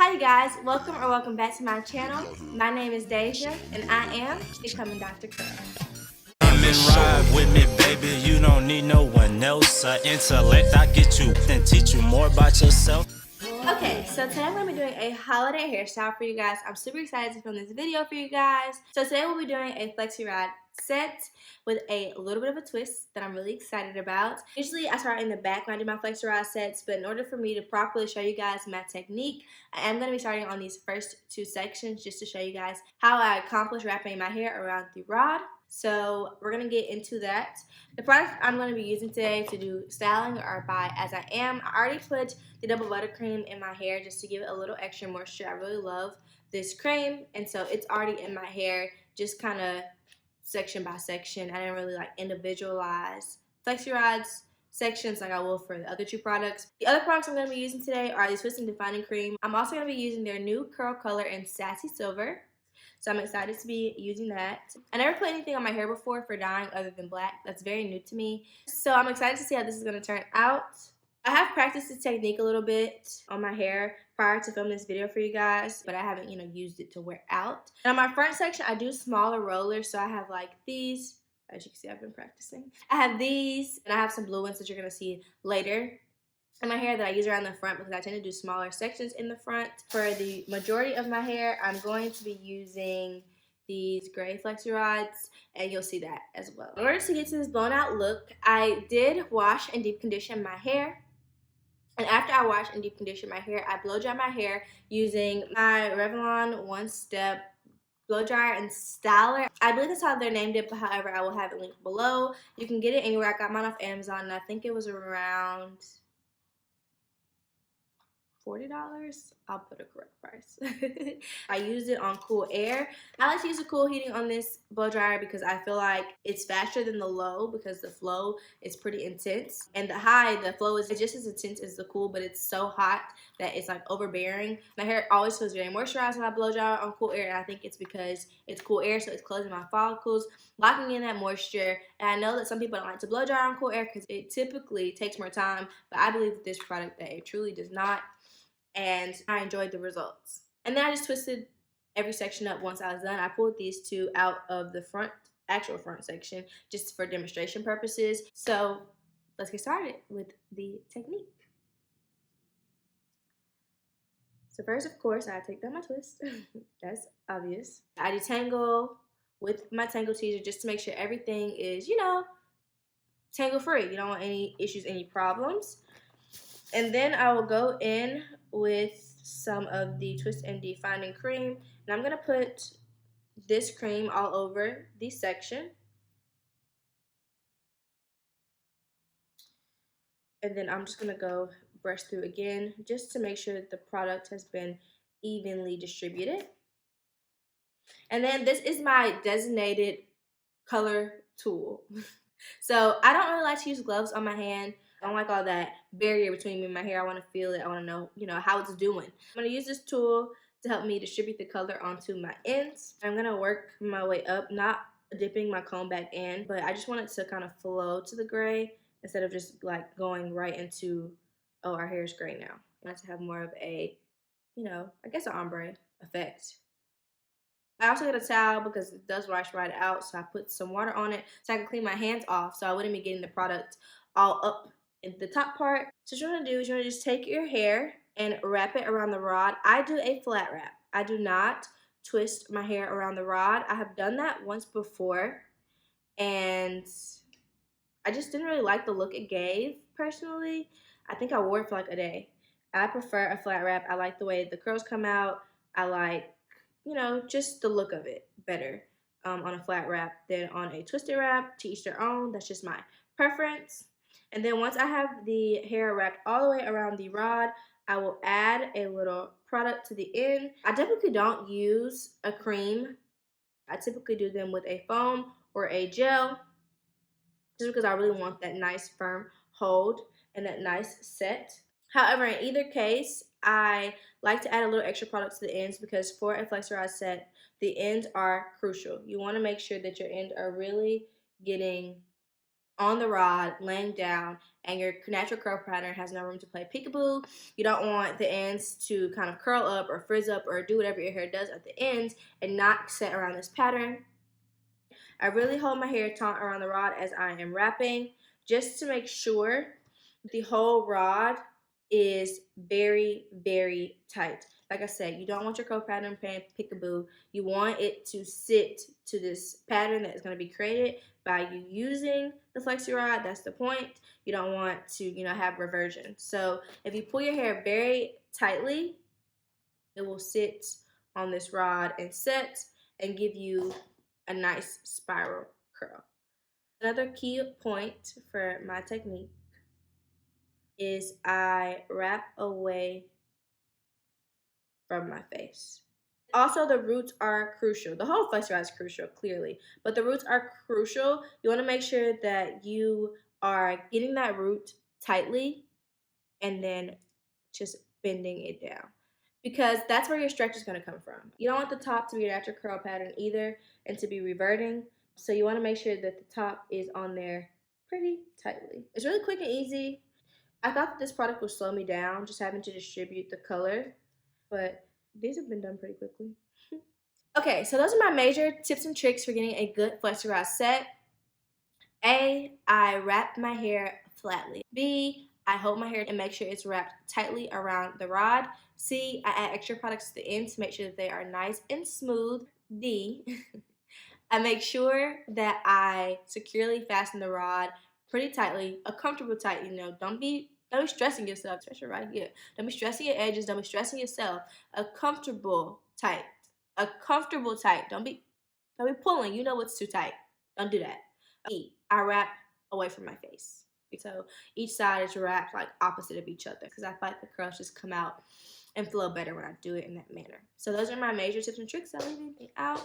Hi you guys, welcome back to my channel. My name is Deja and I am becoming Dr. Curls. Come and ride with me, baby. You don't need no one else. Intellect, I get you and teach you more about yourself. Okay, so today I'm going to be doing a holiday hairstyle for you guys. I'm super excited to film this video for you guys. So today we'll be doing a flexi rod set with a little bit of a twist that I'm really excited about. Usually I start in the back when I do my flexi rod sets, but in order for me to properly show you guys my technique, I am going to be starting on these first two sections just to show you guys how I accomplish wrapping my hair around the rod. So we're going to get into that. The products I'm going to be using today to do styling are by As I Am. I already put the double buttercream in my hair just to give it a little extra moisture. I really love this cream, and so it's already in my hair, just kind of section by section. I didn't really like individualize flexi rods sections like I will for the other two products. The other products I'm going to be using today are the Twist and Defining Cream. I'm also going to be using their new curl color in Sassy Silver. So I'm excited to be using that. I never put anything on my hair before for dyeing other than black. That's very new to me. So I'm excited to see how this is going to turn out. I have practiced this technique a little bit on my hair prior to filming this video for you guys, but I haven't, used it to wear out. And on my front section, I do smaller rollers, so I have like these. As you can see, I've been practicing. I have these, and I have some blue ones that you're gonna see later in my hair that I use around the front because I tend to do smaller sections in the front. For the majority of my hair, I'm going to be using these gray flexi rods, and you'll see that as well. In order to get to this blown out look, I did wash and deep condition my hair. And after I wash and deep condition my hair, I blow dry my hair using my Revlon One Step blow dryer and styler. I believe that's how they're named it, but however, I will have it linked below. You can get it anywhere. I got mine off Amazon, and I think it was around $40. I'll put a correct price. I used it on cool air. I like to use the cool heating on this blow dryer because I feel like it's faster than the low because the flow is pretty intense. And the high, the flow is just as intense as the cool, but it's so hot that it's like overbearing. My hair always feels very moisturized when I blow dry on cool air, and I think it's because it's cool air, so it's closing my follicles, locking in that moisture. And I know that some people don't like to blow dry on cool air because it typically takes more time, but I believe with this product that it truly does not. And I enjoyed the results. And then I just twisted every section up once I was done. I pulled these two out of the actual front section, just for demonstration purposes. So let's get started with the technique. So first, of course, I take down my twist. That's obvious. I detangle with my tangle teaser just to make sure everything is, tangle free. You don't want any issues, any problems. And then I will go in with some of the Twist and Defining Cream. And I'm going to put this cream all over the section. And then I'm just going to go brush through again just to make sure that the product has been evenly distributed. And then this is my designated color tool. So I don't really like to use gloves on my hand. I don't like all that barrier between me and my hair. I want to feel it. I want to know, how it's doing. I'm going to use this tool to help me distribute the color onto my ends. I'm going to work my way up, not dipping my comb back in, but I just want it to kind of flow to the gray instead of just like going right into, oh, our hair is gray now. I want to have more of a, I guess an ombre effect. I also get a towel because it does wash right out, so I put some water on it so I can clean my hands off so I wouldn't be getting the product all up in the top part. So what you want to do is you want to just take your hair and wrap it around the rod. I do a flat wrap. I do not twist my hair around the rod. I have done that once before, and I just didn't really like the look it gave, personally. I think I wore it for like a day. I prefer a flat wrap. I like the way the curls come out. I like just the look of it better on a flat wrap than on a twisted wrap. To each their own. That's just my preference. And then once I have the hair wrapped all the way around the rod, I will add a little product to the end. I typically don't use a cream. I typically do them with a foam or a gel just because I really want that nice firm hold and that nice set. However, in either case, I like to add a little extra product to the ends because for a flexi rod set, the ends are crucial. You want to make sure that your ends are really getting on the rod, laying down, and your natural curl pattern has no room to play peekaboo. You don't want the ends to kind of curl up or frizz up or do whatever your hair does at the ends and not set around this pattern. I really hold my hair taut around the rod as I am wrapping, just to make sure the whole rod is very, very tight. Like I said, you don't want your curl pattern playing peekaboo. You want it to sit to this pattern that is going to be created by you using the flexi rod. That's the point. You don't want to, have reversion. So if you pull your hair very tightly, it will sit on this rod and set and give you a nice spiral curl. Another key point for my technique is I wrap away from my face. Also, the roots are crucial. The whole flexi rod is crucial, clearly, but the roots are crucial. You want to make sure that you are getting that root tightly and then just bending it down, because that's where your stretch is going to come from. You don't want the top to be your natural curl pattern either and to be reverting. So you want to make sure that the top is on there pretty tightly. It's really quick and easy. I thought that this product would slow me down, just having to distribute the color, but these have been done pretty quickly. Okay, so those are my major tips and tricks for getting a good flexi rod set. A, I wrap my hair flatly. B, I hold my hair and make sure it's wrapped tightly around the rod. C, I add extra products to the end to make sure that they are nice and smooth. D, I make sure that I securely fasten the rod pretty tightly, a comfortable tight. Don't be stressing yourself, especially right here. Don't be stressing your edges. Don't be stressing yourself. A comfortable tight. A comfortable tight. Don't be pulling. You know what's too tight. Don't do that. E, I wrap away from my face. So each side is wrapped like opposite of each other, because I feel like the curls just come out and flow better when I do it in that manner. So those are my major tips and tricks. Did I leave anything out?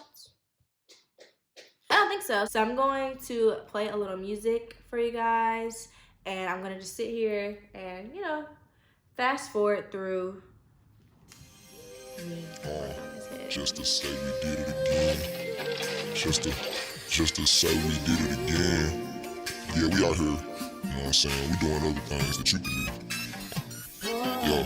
I don't think so. So I'm going to play a little music for you guys, and I'm gonna just sit here and fast forward through. Just to say we did it again. Just to say we did it again. Yeah, we out here. You know what I'm saying? We doing other things that you can do. Yo.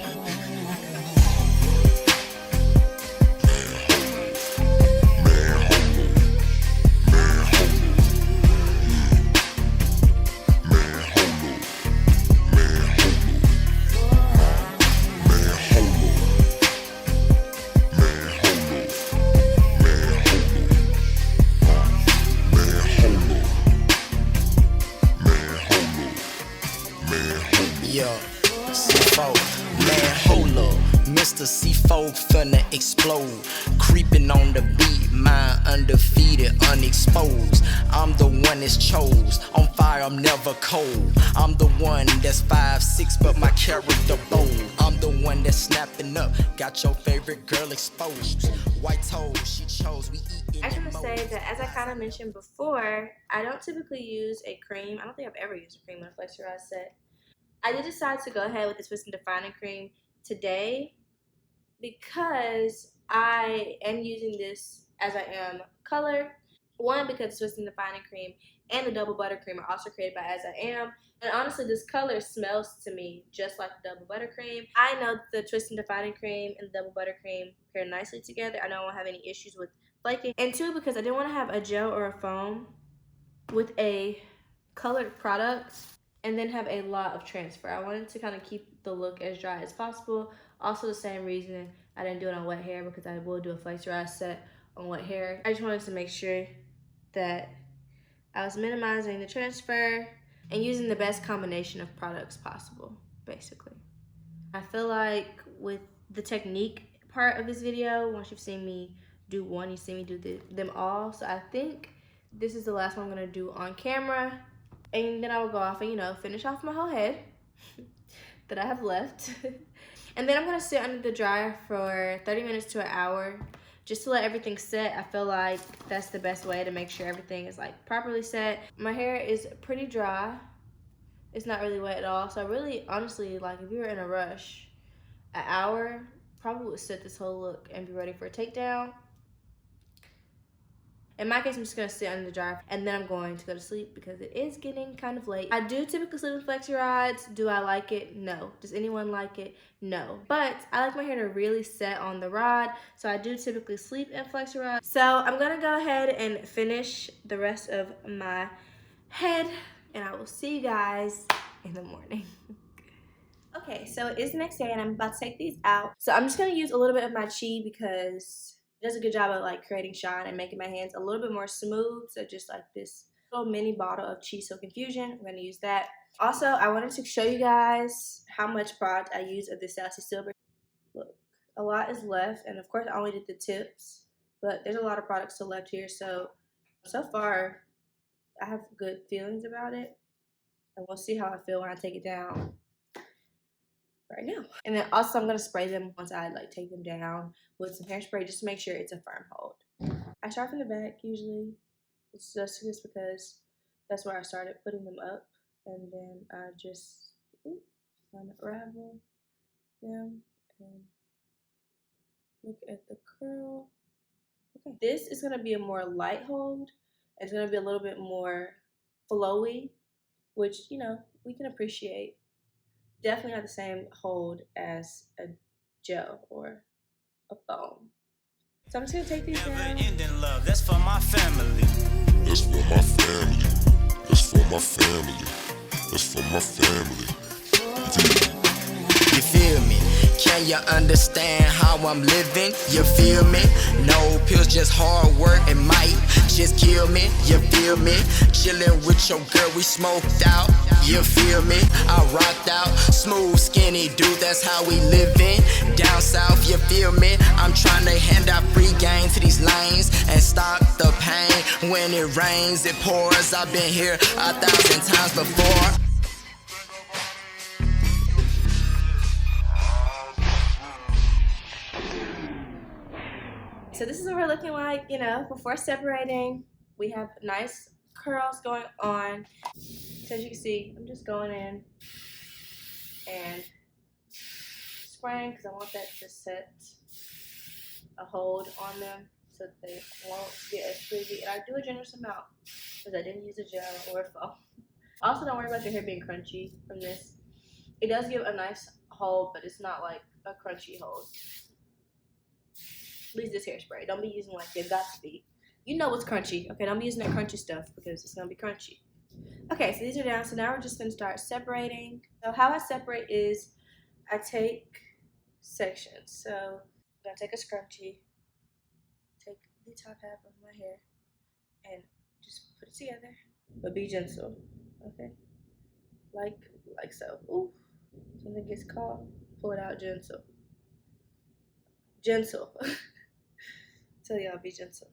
Mr. C4 finna explode. Creeping on the beat, mind undefeated, unexposed. I'm the one that's chose. On fire, I'm never cold. I'm the one that's 5'6", but my character bold. I'm the one that's snapping up. Got your favorite girl exposed. White toes, she chose. We eat. I just want to say that, as I kind of mentioned before, I don't typically use a cream. I don't think I've ever used a cream on a flexi rod set. I did decide to go ahead with the Twist and Defining Cream today because I am using this as I am color. One, because Twist and Defining Cream and the Double Buttercream are also created by As I Am. And honestly, this color smells to me just like the Double Buttercream. I know the Twist and Defining Cream and the Double Buttercream pair nicely together. I know I won't have any issues with flaking. And two, because I didn't want to have a gel or a foam with a colored product and then have a lot of transfer. I wanted to kind of keep the look as dry as possible. Also, the same reason I didn't do it on wet hair, because I will do a flexi rod set on wet hair. I just wanted to make sure that I was minimizing the transfer and using the best combination of products possible, basically. I feel like with the technique part of this video, once you've seen me do one, you've seen me do them all. So I think this is the last one I'm gonna do on camera. And then I will go off and, finish off my whole head that I have left. And then I'm gonna sit under the dryer for 30 minutes to an hour just to let everything set. I feel like that's the best way to make sure everything is like properly set. My hair is pretty dry. It's not really wet at all. So I really, honestly, like if you were in a rush, an hour probably would set this whole look and be ready for a takedown. In my case, I'm just gonna sit under the dryer and then I'm going to go to sleep because it is getting kind of late. I do typically sleep with flexi rods. Do I like it? No. Does anyone like it? No. But I like my hair to really set on the rod, so I do typically sleep in flexi rods. So I'm gonna go ahead and finish the rest of my head, and I will see you guys in the morning. Okay, so it is the next day and I'm about to take these out. So I'm just gonna use a little bit of my Chi because it does a good job of like creating shine and making my hands a little bit more smooth. So just like this little mini bottle of Chi Silk Infusion, I'm gonna use that. Also, I wanted to show you guys how much product I use of this Sassy Silver. Look, a lot is left, and of course I only did the tips, but there's a lot of products still left here. So far, I have good feelings about it, and we'll see how I feel when I take it down right now. And then also I'm gonna spray them once I like take them down with some hairspray just to make sure it's a firm hold. I start from the back usually. It's just because that's where I started putting them up, and then I just unravel them and look at the curl. Okay, this is gonna be a more light hold. It's gonna be a little bit more flowy, which we can appreciate. Definitely not the same hold as a gel or a foam. So I'm just gonna take these down. Never-ending love, that's for my family. That's for my family. That's for my family. That's for my family. You feel me? Can you understand how I'm living? You feel me? No pills, just hard work and might just kill me. You feel me? Chillin' with your girl, we smoked out. You feel me? I rocked out. Smooth, skinny dude, that's how we living. Down south, you feel me? I'm trying to hand out free game to these lanes and stop the pain. When it rains, it pours. I've been here 1,000 times before. So this is what we're looking like, before separating. We have nice curls going on. So as you can see, I'm just going in and spraying because I want that to set a hold on them so that they won't get as frizzy. And I do a generous amount because I didn't use a gel or a foam. Also, don't worry about your hair being crunchy from this. It does give a nice hold, but it's not like a crunchy hold. At least this hairspray. Don't be using like your got to be. You know what's crunchy. Okay, don't be using that crunchy stuff because it's gonna be crunchy. Okay, so these are down. So now we're just gonna start separating. So how I separate is I take sections. So I'm gonna take a scrunchie, take the top half of my hair, and just put it together. But be gentle, okay? Like so. Ooh, something gets caught. Pull it out gentle. Gentle. Tell y'all be gentle.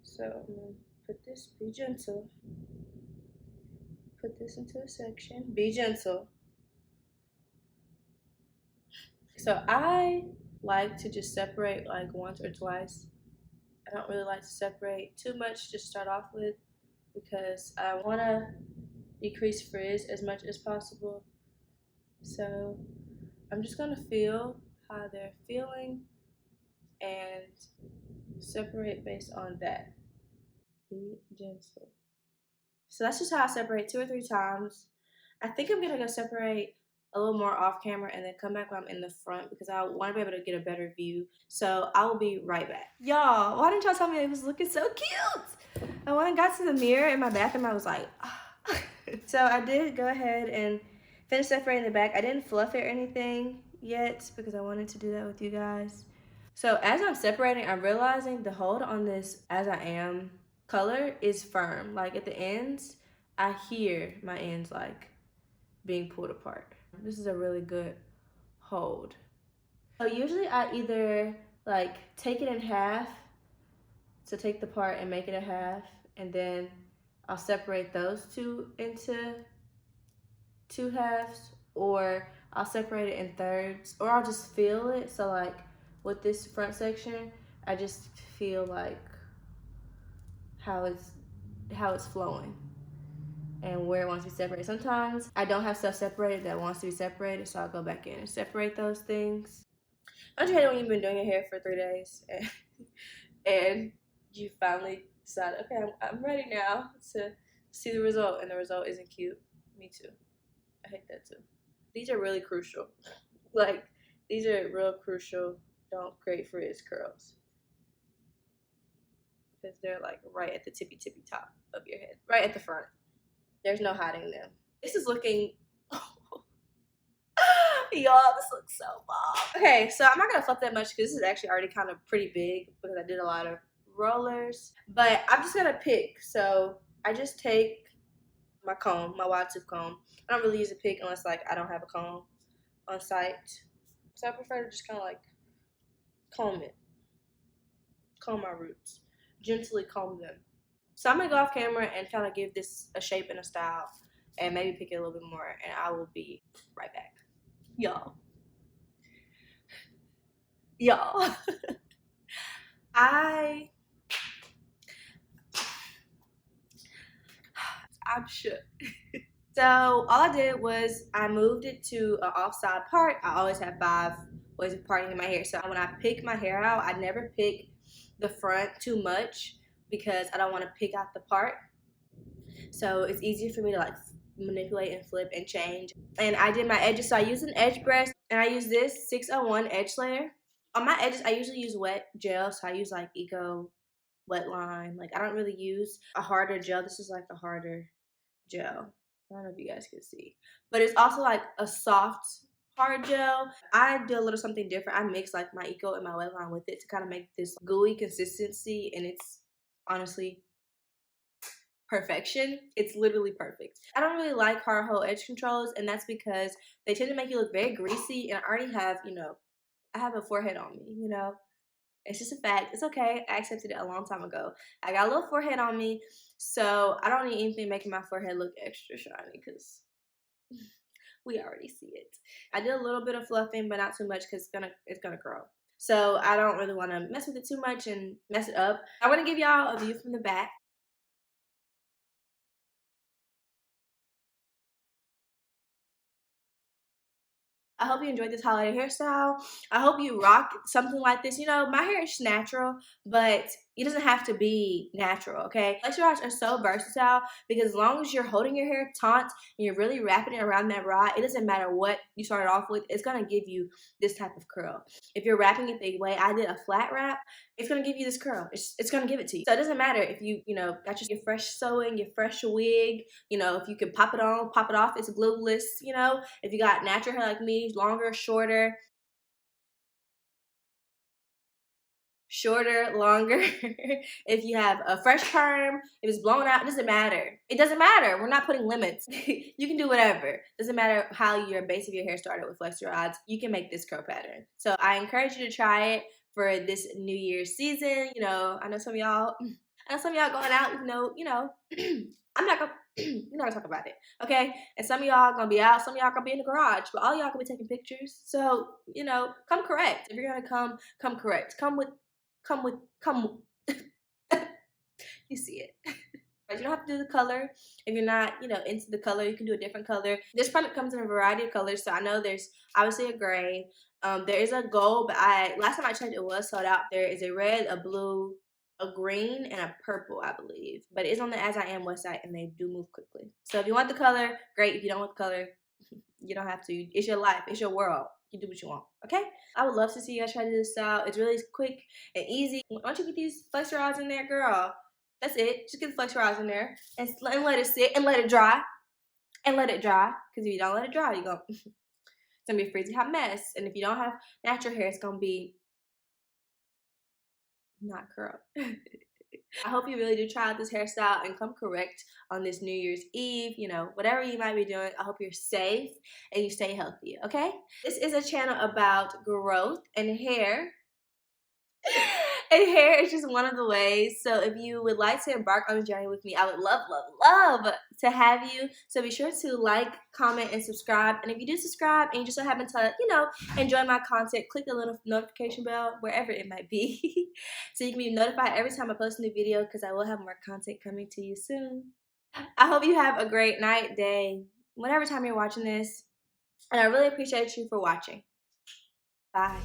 So I'm gonna put this, be gentle. Put this into a section, be gentle. So I like to just separate like once or twice. I don't really like to separate too much to start off with because I want to decrease frizz as much as possible. So I'm just gonna feel how they're feeling and separate based on that. Be gentle. So that's just how I separate 2 or 3 times. I think I'm gonna go separate a little more off camera and then come back when I'm in the front because I want to be able to get a better view. So I will be right back. Y'all, why didn't y'all tell me it was looking so cute? And when I got to the mirror in my bathroom, I was like, oh. So I did go ahead and finish separating the back. I didn't fluff it or anything yet because I wanted to do that with you guys. So as I'm separating, I'm realizing the hold on this As I Am color is firm. Like at the ends, I hear my ends like being pulled apart. This is a really good hold. So usually I either like take it in half, so take the part and make it a half, and then I'll separate those two into 2 halves, or I'll separate it in thirds, or I'll just feel it. So like with this front section, I just feel like how it's flowing and where it wants to be separated. Sometimes I don't have stuff separated that wants to be separated, so I'll go back in and separate those things. Don't you hate it when you've been doing your hair for 3 days and you finally decided, okay, I'm ready now to see the result, and the result isn't cute. Me too. I hate that too. These are really crucial. Like, these are real crucial. Don't create frizz curls. Because they're like right at the tippy top of your head. Right at the front. There's no hiding them. This is looking... Y'all, this looks so bomb. Okay, so I'm not gonna fluff that much because this is actually already kind of pretty big because I did a lot of rollers. But I'm just gonna pick. So I just take my comb, my wide tooth comb. I don't really use a pick unless like I don't have a comb on site. So I prefer to just kind of like comb it. Comb my roots. Gently comb them. So I'm gonna go off camera and kind of give this a shape and a style and maybe pick it a little bit more, and I will be right back. Y'all. I'm shook. So all I did was I moved it to an offside part. I always have 5 ways of parting in my hair. So when I pick my hair out, I never pick the front too much because I don't want to pick out the part. So it's easier for me to like manipulate and flip and change. And I did my edges. So I used an edge brush and I use this 601 edge layer. On my edges, I usually use wet gel. So I use like Eco Wet Line. Like I don't really use a harder gel. This is like a harder gel. I don't know if you guys can see, but it's also like a soft hard gel. I do a little something different. I mix like my Eco and my Wet Line with it to kind of make this gooey consistency, and it's honestly perfection. It's literally perfect. I don't really like hard hole edge controls, and that's because they tend to make you look very greasy, and I already have, I have a forehead on me, It's just a fact. It's okay. I accepted it a long time ago. I got a little forehead on me, so I don't need anything making my forehead look extra shiny because we already see it. I did a little bit of fluffing, but not too much because it's gonna grow. So I don't really want to mess with it too much and mess it up. I want to give y'all a view from the back. I hope you enjoyed this holiday hairstyle. I hope you rock something like this. My hair is natural, but it doesn't have to be natural, okay? Flexi rods are so versatile because as long as you're holding your hair taut and you're really wrapping it around that rod, it doesn't matter what you started off with, it's gonna give you this type of curl. If you're wrapping it the way I did a flat wrap, it's gonna give you this curl. It's gonna give it to you. So it doesn't matter if you got your fresh sewing, your fresh wig, if you can pop it on, pop it off, it's glueless, if you got natural hair like me, longer, shorter, longer. If you have a fresh perm, if it's blown out, it doesn't matter. It doesn't matter. We're not putting limits. You can do whatever. Doesn't matter how your base of your hair started with flexi rods. You can make this curl pattern. So I encourage you to try it for this New Year's season. I know some of y'all going out, I'm not gonna we're not gonna talk about it, okay? And some of y'all gonna be out, some of y'all gonna be in the garage, but all y'all gonna be taking pictures. So, come correct. If you're gonna come correct. Come with you see it. But you don't have to do the color. If you're not, into the color, you can do a different color. This product comes in a variety of colors. So I know there's obviously a gray. There is a gold, but last time I checked, it was sold out. There is a red, a blue, a green, and a purple, I believe. But it's on the As I Am website, and they do move quickly. So if you want the color, great. If you don't want the color, you don't have to. It's your life. It's your world. You do what you want, okay? I would love to see you guys try to do this style. It's really quick and easy. Once you get these flexi rods in there, girl, that's it. Just get the flexi rods in there and let it sit and let it dry. And let it dry. Because if you don't let it dry, it's going to be a freezing hot mess. And if you don't have natural hair, it's going to be not curled. I hope you really do try out this hairstyle and come correct on this New Year's Eve. Whatever you might be doing, I hope you're safe and you stay healthy, okay? This is a channel about growth and hair. And hair is just one of the ways. So if you would like to embark on a journey with me, I would love, love, love to have you. So be sure to like, comment, and subscribe. And if you do subscribe and you just so happen to, enjoy my content, click the little notification bell wherever it might be. So you can be notified every time I post a new video because I will have more content coming to you soon. I hope you have a great night, day, whatever time you're watching this. And I really appreciate you for watching. Bye.